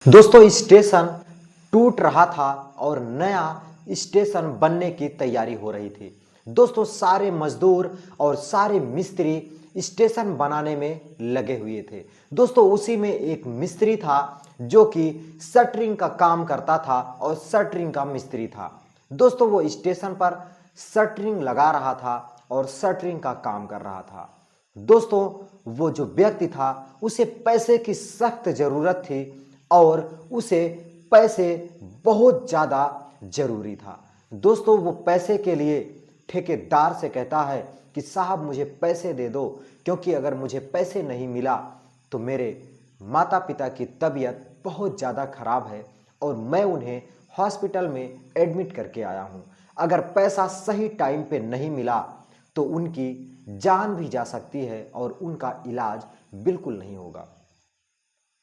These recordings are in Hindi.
दोस्तों स्टेशन टूट रहा था और नया स्टेशन बनने की तैयारी हो रही थी। दोस्तों सारे मजदूर और सारे मिस्त्री स्टेशन बनाने में लगे हुए थे। दोस्तों उसी में एक मिस्त्री था जो कि शटरिंग का काम करता था और शटरिंग का मिस्त्री था। दोस्तों वो स्टेशन पर शटरिंग लगा रहा था और शटरिंग का काम कर रहा था। दोस्तों वो जो व्यक्ति था उसे पैसे की सख्त जरूरत थी और उसे पैसे बहुत ज़्यादा जरूरी था। दोस्तों वो पैसे के लिए ठेकेदार से कहता है कि साहब मुझे पैसे दे दो, क्योंकि अगर मुझे पैसे नहीं मिला तो मेरे माता पिता की तबीयत बहुत ज़्यादा खराब है और मैं उन्हें हॉस्पिटल में एडमिट करके आया हूँ। अगर पैसा सही टाइम पे नहीं मिला तो उनकी जान भी जा सकती है और उनका इलाज बिल्कुल नहीं होगा।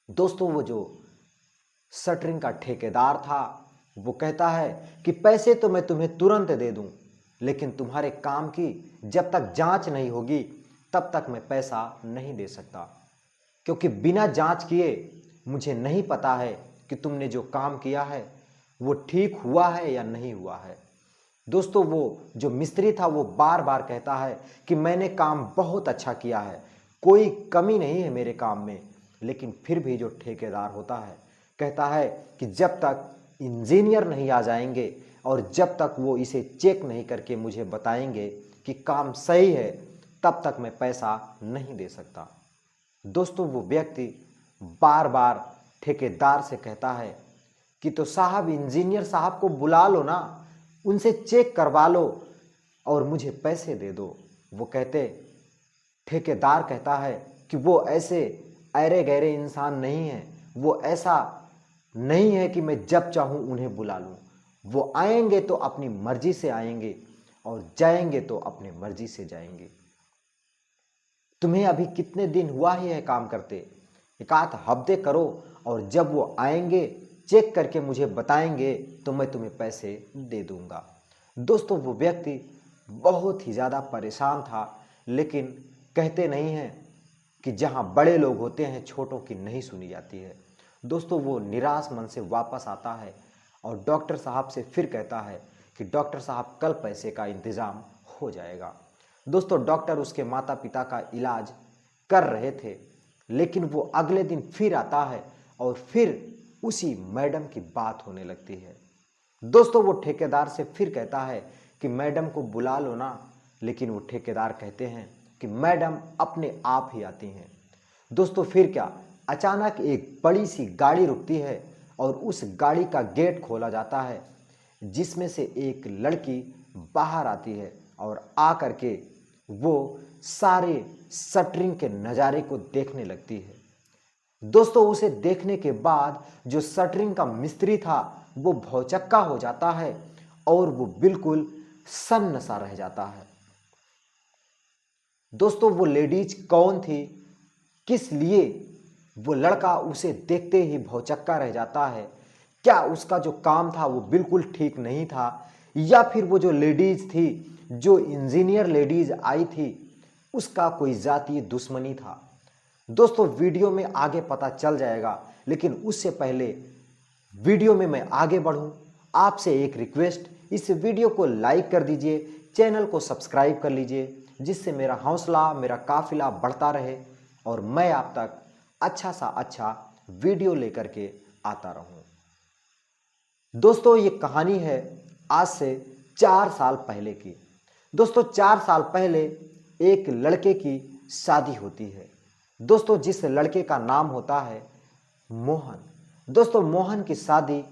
दोस्तों वो जो शटरिंग का ठेकेदार था वो कहता है कि पैसे तो मैं तुम्हें तुरंत दे दूं, लेकिन तुम्हारे काम की जब तक जांच नहीं होगी तब तक मैं पैसा नहीं दे सकता, क्योंकि बिना जांच किए मुझे नहीं पता है कि तुमने जो काम किया है वो ठीक हुआ है या नहीं हुआ है। दोस्तों वो जो मिस्त्री था वो बार बार कहता है कि मैंने काम बहुत अच्छा किया है, कोई कमी नहीं है मेरे काम में, लेकिन फिर भी जो ठेकेदार होता है कहता है कि जब तक इंजीनियर नहीं आ जाएंगे और जब तक वो इसे चेक नहीं करके मुझे बताएंगे कि काम सही है तब तक मैं पैसा नहीं दे सकता। दोस्तों वो व्यक्ति बार बार ठेकेदार से कहता है कि तो साहब इंजीनियर साहब को बुला लो ना, उनसे चेक करवा लो और मुझे पैसे दे दो। वो कहते ठेकेदार कहता है कि वो ऐसे ऐरे गहरे इंसान नहीं है, वो ऐसा नहीं है कि मैं जब चाहूँ उन्हें बुला लूँ। वो आएंगे तो अपनी मर्जी से आएंगे और जाएंगे तो अपनी मर्जी से जाएंगे। तुम्हें अभी कितने दिन हुआ ही है काम करते, एक आध हफ्ते करो और जब वो आएंगे चेक करके मुझे बताएंगे तो मैं तुम्हें पैसे दे दूंगा। दोस्तों वो व्यक्ति बहुत ही ज़्यादा परेशान था, लेकिन कहते नहीं हैं कि जहाँ बड़े लोग होते हैं छोटों की नहीं सुनी जाती है। दोस्तों वो निराश मन से वापस आता है और डॉक्टर साहब से फिर कहता है कि डॉक्टर साहब कल पैसे का इंतज़ाम हो जाएगा। दोस्तों डॉक्टर उसके माता पिता का इलाज कर रहे थे, लेकिन वो अगले दिन फिर आता है और फिर उसी मैडम की बात होने लगती है। दोस्तों वो ठेकेदार से फिर कहता है कि मैडम को बुला लो ना, लेकिन वो ठेकेदार कहते हैं कि मैडम अपने आप ही आती हैं। दोस्तों फिर क्या, अचानक एक बड़ी सी गाड़ी रुकती है और उस गाड़ी का गेट खोला जाता है, जिसमें से एक लड़की बाहर आती है और आ करके वो सारे शटरिंग के नज़ारे को देखने लगती है। दोस्तों उसे देखने के बाद जो शटरिंग का मिस्त्री था वो भौचक्का हो जाता है और वो बिल्कुल सन्नसा रह जाता है। दोस्तों वो लेडीज कौन थी, किस लिए वो लड़का उसे देखते ही भौचक्का रह जाता है, क्या उसका जो काम था वो बिल्कुल ठीक नहीं था, या फिर वो जो लेडीज थी, जो इंजीनियर लेडीज आई थी, उसका कोई जातीय दुश्मनी था। दोस्तों वीडियो में आगे पता चल जाएगा, लेकिन उससे पहले वीडियो में मैं आगे बढ़ूं आपसे एक रिक्वेस्ट, इस वीडियो को लाइक कर दीजिए, चैनल को सब्सक्राइब कर लीजिए, जिससे मेरा हौसला मेरा काफिला बढ़ता रहे और मैं आप तक अच्छा सा अच्छा वीडियो लेकर के आता रहूं। दोस्तों ये कहानी है आज से 4 साल पहले की। दोस्तों 4 साल पहले एक लड़के की शादी होती है। दोस्तों जिस लड़के का नाम होता है मोहन। दोस्तों मोहन की शादी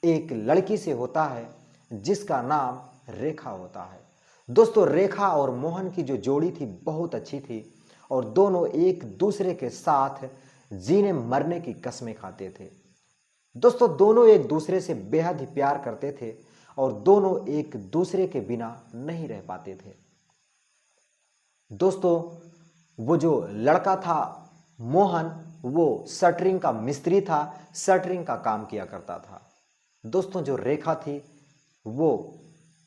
एक लड़की से होता है जिसका नाम रेखा होता है। दोस्तों रेखा और मोहन की जो जोड़ी थी बहुत अच्छी थी और दोनों एक दूसरे के साथ जीने मरने की कस्में खाते थे। दोस्तों दोनों एक दूसरे से बेहद ही प्यार करते थे और दोनों एक दूसरे के बिना नहीं रह पाते थे। दोस्तों वो जो लड़का था मोहन, वो शटरिंग का मिस्त्री था, शटरिंग का काम किया करता था। दोस्तों जो रेखा थी वो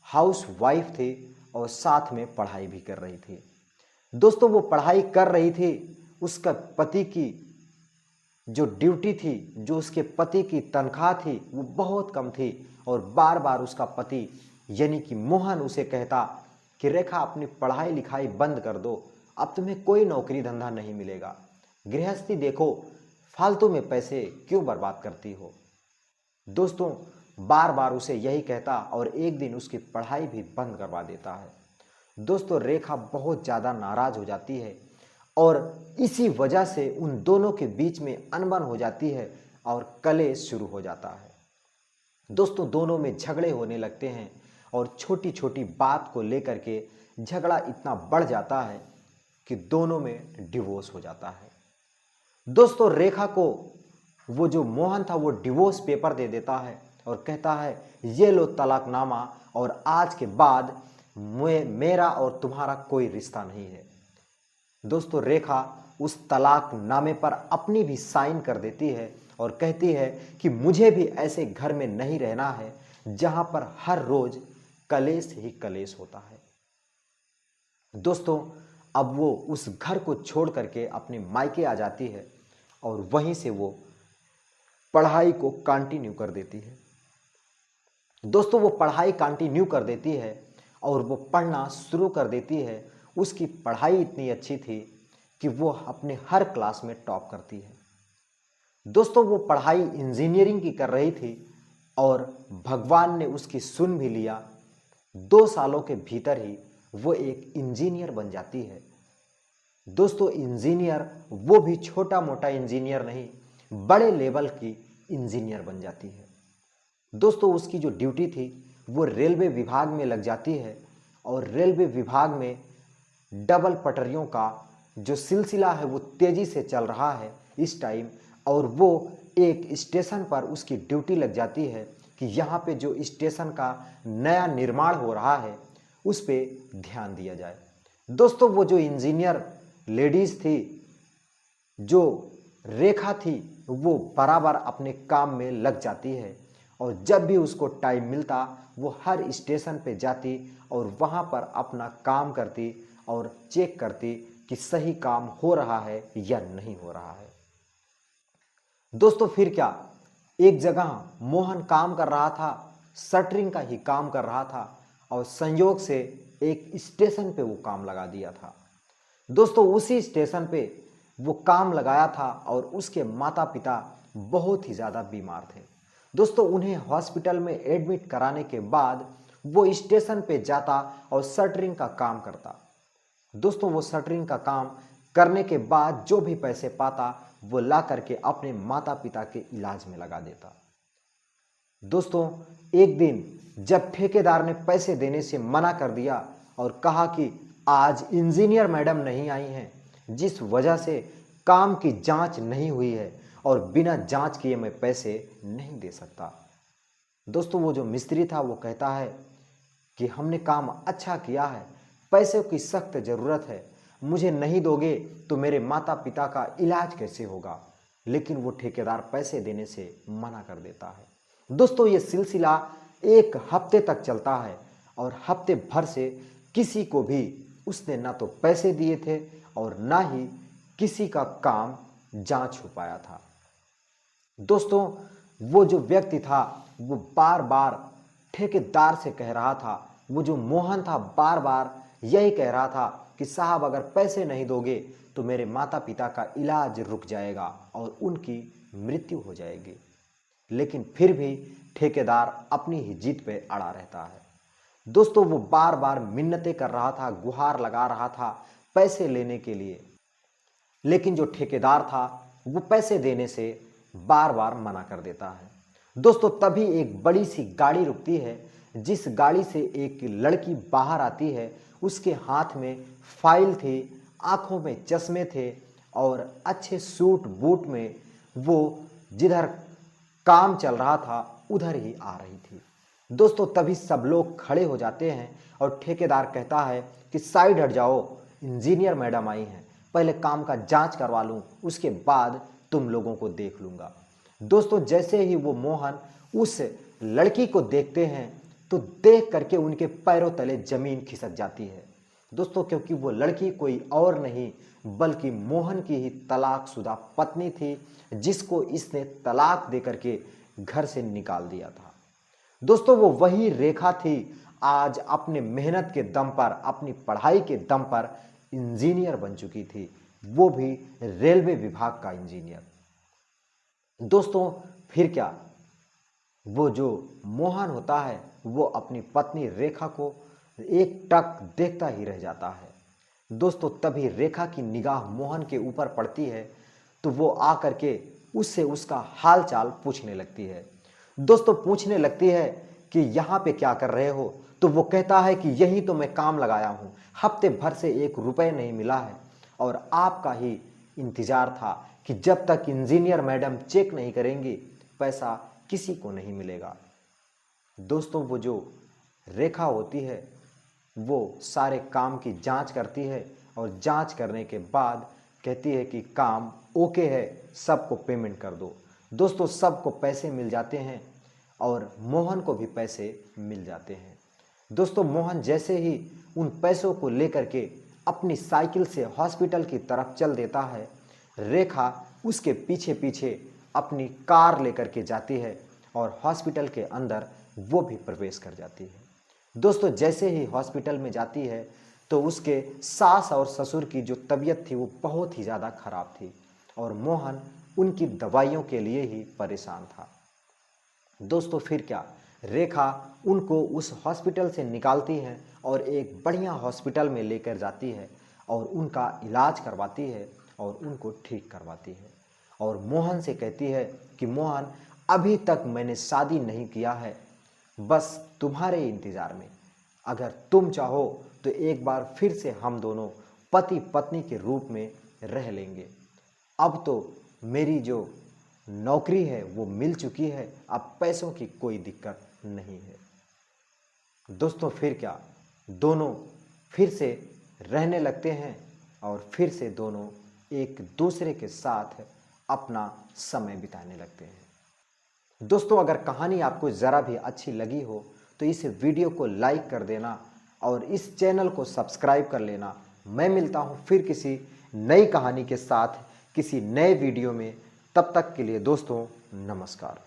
हाउस वाइफ थी और साथ में पढ़ाई भी कर रही थी। दोस्तों वो पढ़ाई कर रही थी, उसका पति की जो ड्यूटी थी, जो उसके पति की तनख्वाह थी, वो बहुत कम थी और बार बार उसका पति यानी कि मोहन उसे कहता कि रेखा अपनी पढ़ाई लिखाई बंद कर दो, अब तुम्हें कोई नौकरी धंधा नहीं मिलेगा, गृहस्थी देखो, फालतू में पैसे क्यों बर्बाद करती हो। दोस्तों बार बार उसे यही कहता और एक दिन उसकी पढ़ाई भी बंद करवा देता है। दोस्तों रेखा बहुत ज़्यादा नाराज़ हो जाती है और इसी वजह से उन दोनों के बीच में अनबन हो जाती है और कलेश शुरू हो जाता है। दोस्तों दोनों में झगड़े होने लगते हैं और छोटी छोटी बात को लेकर के झगड़ा इतना बढ़ जाता है कि दोनों में डिवोर्स हो जाता है। दोस्तों रेखा को वो जो मोहन था वो डिवोर्स पेपर दे देता है और कहता है ये लो तलाकनामा और आज के बाद मेरा और तुम्हारा कोई रिश्ता नहीं है। दोस्तों रेखा उस तलाकनामे पर अपनी भी साइन कर देती है और कहती है कि मुझे भी ऐसे घर में नहीं रहना है जहां पर हर रोज कलेश ही कलेश होता है। दोस्तों अब वो उस घर को छोड़ करके अपने मायके आ जाती है और वहीं से वो पढ़ाई को कंटिन्यू कर देती है। दोस्तों वो पढ़ाई कंटिन्यू कर देती है और वो पढ़ना शुरू कर देती है। उसकी पढ़ाई इतनी अच्छी थी कि वो अपने हर क्लास में टॉप करती है। दोस्तों वो पढ़ाई इंजीनियरिंग की कर रही थी और भगवान ने उसकी सुन भी लिया। 2 सालों के भीतर ही वो एक इंजीनियर बन जाती है। दोस्तों इंजीनियर वो भी छोटा मोटा इंजीनियर नहीं, बड़े लेवल की इंजीनियर बन जाती है। दोस्तों उसकी जो ड्यूटी थी वो रेलवे विभाग में लग जाती है और रेलवे विभाग में डबल पटरियों का जो सिलसिला है वो तेज़ी से चल रहा है इस टाइम, और वो एक स्टेशन पर उसकी ड्यूटी लग जाती है कि यहाँ पे जो स्टेशन का नया निर्माण हो रहा है उस पे ध्यान दिया जाए। दोस्तों वो जो इंजीनियर लेडीज़ थी, जो रेखा थी, वो बराबर अपने काम में लग जाती है और जब भी उसको टाइम मिलता वो हर स्टेशन पे जाती और वहाँ पर अपना काम करती और चेक करती कि सही काम हो रहा है या नहीं हो रहा है। दोस्तों फिर क्या, एक जगह मोहन काम कर रहा था, शटरिंग का ही काम कर रहा था और संयोग से एक स्टेशन पे वो काम लगा दिया था। दोस्तों उसी स्टेशन पे वो काम लगाया था और उसके माता पिता बहुत ही ज़्यादा बीमार थे। दोस्तों उन्हें हॉस्पिटल में एडमिट कराने के बाद वो स्टेशन पे जाता और शटरिंग का काम करता। दोस्तों वो शटरिंग का काम करने के बाद जो भी पैसे पाता वो ला करके अपने माता पिता के इलाज में लगा देता। दोस्तों एक दिन जब ठेकेदार ने पैसे देने से मना कर दिया और कहा कि आज इंजीनियर मैडम नहीं आई हैं, जिस वजह से काम की जांच नहीं हुई है और बिना जांच किए मैं पैसे नहीं दे सकता। दोस्तों वो जो मिस्त्री था वो कहता है कि हमने काम अच्छा किया है, पैसे की सख्त ज़रूरत है, मुझे नहीं दोगे तो मेरे माता पिता का इलाज कैसे होगा। लेकिन वो ठेकेदार पैसे देने से मना कर देता है। दोस्तों ये सिलसिला 1 हफ्ते तक चलता है और हफ्ते भर से किसी को भी उसने ना तो पैसे दिए थे और ना ही किसी का काम जांच हो पाया था। दोस्तों वो जो व्यक्ति था वो बार बार ठेकेदार से कह रहा था, वो जो मोहन था बार बार यही कह रहा था कि साहब अगर पैसे नहीं दोगे तो मेरे माता पिता का इलाज रुक जाएगा और उनकी मृत्यु हो जाएगी। लेकिन फिर भी ठेकेदार अपनी ही जिद पे अड़ा रहता है। दोस्तों वो बार बार मिन्नतें कर रहा था, गुहार लगा रहा था पैसे लेने के लिए, लेकिन जो ठेकेदार था वो पैसे देने से बार बार मना कर देता है। दोस्तों तभी एक बड़ी सी गाड़ी रुकती है, जिस गाड़ी से एक लड़की बाहर आती है। उसके हाथ में फाइल थी, आंखों में चश्मे थे और अच्छे सूट बूट में वो जिधर काम चल रहा था उधर ही आ रही थी। दोस्तों तभी सब लोग खड़े हो जाते हैं और ठेकेदार कहता है कि साइड हट जाओ, इंजीनियर मैडम आई हैं, पहले काम का जांच करवा लूं, उसके बाद तुम लोगों को देख लूँगा। दोस्तों जैसे ही वो मोहन उस लड़की को देखते हैं तो देख करके उनके पैरों तले जमीन खिसक जाती है। दोस्तों, क्योंकि वो लड़की कोई और नहीं बल्कि मोहन की ही तलाकशुदा पत्नी थी, जिसको इसने तलाक देकर के घर से निकाल दिया था। दोस्तों, वो वही रेखा थी आज अपने मेहनत के दम पर, अपनी पढ़ाई के दम पर इंजीनियर बन चुकी थी, वो भी रेलवे विभाग का इंजीनियर। दोस्तों, फिर क्या, वो जो मोहन होता है वो अपनी पत्नी रेखा को एक टक देखता ही रह जाता है। दोस्तों, तभी रेखा की निगाह मोहन के ऊपर पड़ती है तो वो आकर के उससे उसका हाल चाल पूछने लगती है। दोस्तों, पूछने लगती है कि यहाँ पे क्या कर रहे हो, तो वो कहता है कि यही तो मैं काम लगाया हूँ, हफ्ते भर से 1 रुपये नहीं मिला है और आपका ही इंतज़ार था कि जब तक इंजीनियर मैडम चेक नहीं करेंगी पैसा किसी को नहीं मिलेगा। दोस्तों, वो जो रेखा होती है वो सारे काम की जांच करती है और जांच करने के बाद कहती है कि काम ओके है, सबको पेमेंट कर दो। दोस्तों, सबको पैसे मिल जाते हैं और मोहन को भी पैसे मिल जाते हैं। दोस्तों, मोहन जैसे ही उन पैसों को लेकर के अपनी साइकिल से हॉस्पिटल की तरफ चल देता है, रेखा उसके पीछे पीछे अपनी कार लेकर के जाती है और हॉस्पिटल के अंदर वो भी प्रवेश कर जाती है। दोस्तों, जैसे ही हॉस्पिटल में जाती है तो उसके सास और ससुर की जो तबीयत थी वो बहुत ही ज़्यादा खराब थी और मोहन उनकी दवाइयों के लिए ही परेशान था। दोस्तों, फिर क्या, रेखा उनको उस हॉस्पिटल से निकालती है और एक बढ़िया हॉस्पिटल में लेकर जाती है और उनका इलाज करवाती है और उनको ठीक करवाती है और मोहन से कहती है कि मोहन, अभी तक मैंने शादी नहीं किया है, बस तुम्हारे इंतज़ार में। अगर तुम चाहो तो एक बार फिर से हम दोनों पति पत्नी के रूप में रह लेंगे। अब तो मेरी जो नौकरी है वो मिल चुकी है, अब पैसों की कोई दिक्कत नहीं है। दोस्तों, फिर क्या, दोनों फिर से रहने लगते हैं और फिर से दोनों एक दूसरे के साथ अपना समय बिताने लगते हैं। दोस्तों, अगर कहानी आपको ज़रा भी अच्छी लगी हो तो इस वीडियो को लाइक कर देना और इस चैनल को सब्सक्राइब कर लेना। मैं मिलता हूँ फिर किसी नई कहानी के साथ किसी नए वीडियो में। तब तक के लिए दोस्तों, नमस्कार।